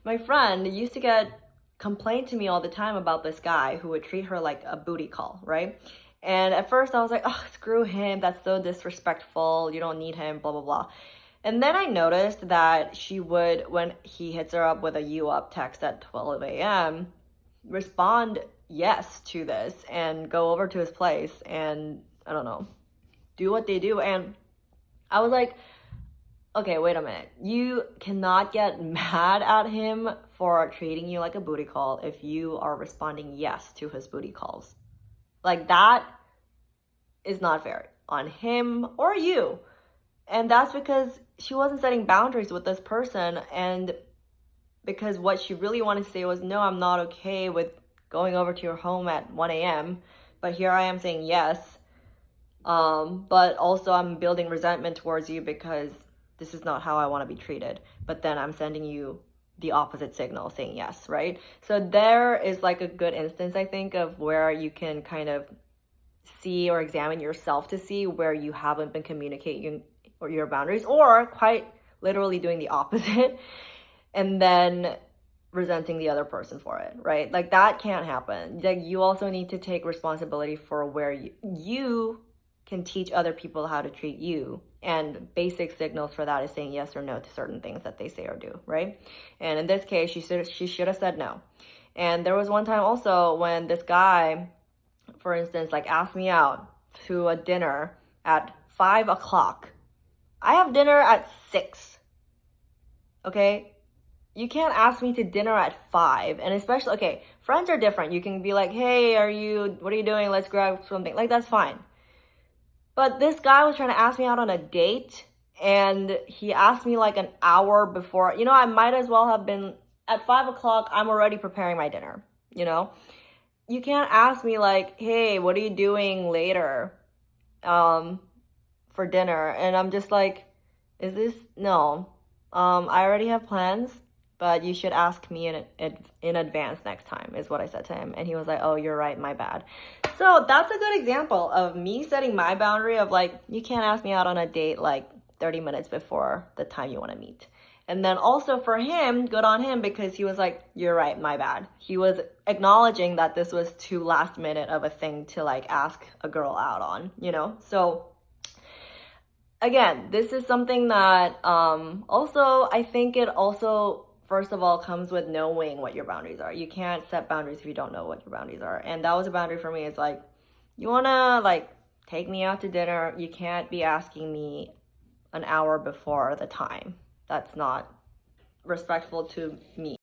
My friend used to get complained to me all the time about this guy who would treat her like a booty call, right? And at first I was like, oh, screw him. That's so disrespectful. You don't need him, blah, blah, blah. And then I noticed that she would, when he hits her up with a you up text at 12 a.m., respond yes to this and go over to his place and, I don't know, do what they do. And I was like, okay, wait a minute. You cannot get mad at him for treating you like a booty call if you are responding yes to his booty calls. Like, that is not fair on him or you. And that's because she wasn't setting boundaries with this person. And because what she really wanted to say was, no, I'm not okay with going over to your home at 1 a.m. But here I am saying yes. But also I'm building resentment towards you because this is not how I want to be treated. But then I'm sending you the opposite signal saying yes, right? So there is like a good instance, I think, of where you can kind of see or examine yourself to see where you haven't been communicating or your boundaries, or quite literally doing the opposite and then resenting the other person for it, right? Like, that can't happen. Like, you also need to take responsibility for where you can teach other people how to treat you. And basic signals for that is saying yes or no to certain things that they say or do, right? And in this case, she should have said no. And there was one time also when this guy, for instance, like asked me out to a dinner at 5 o'clock. I have dinner at 6. Okay? You can't ask me to dinner at 5. And especially, okay, friends are different. You can be like, hey, what are you doing? Let's grab something. Like, that's fine. But this guy was trying to ask me out on a date, and he asked me like an hour before. I might as well have been at 5 o'clock. I'm already preparing my dinner, you know? You can't ask me like, hey, what are you doing later for dinner? And I'm just like, no. I already have plans, but you should ask me in advance next time, is what I said to him. And he was like, oh, you're right, my bad. So that's a good example of me setting my boundary of like, you can't ask me out on a date like 30 minutes before the time you want to meet. And then also for him, good on him, because he was like, you're right, my bad. He was acknowledging that this was too last minute of a thing to like ask a girl out on. So again, this is something that also, I think it also, first of all, comes with knowing what your boundaries are. You can't set boundaries if you don't know what your boundaries are. And that was a boundary for me. It's like, you want to like take me out to dinner, you can't be asking me an hour before the time. That's not respectful to me.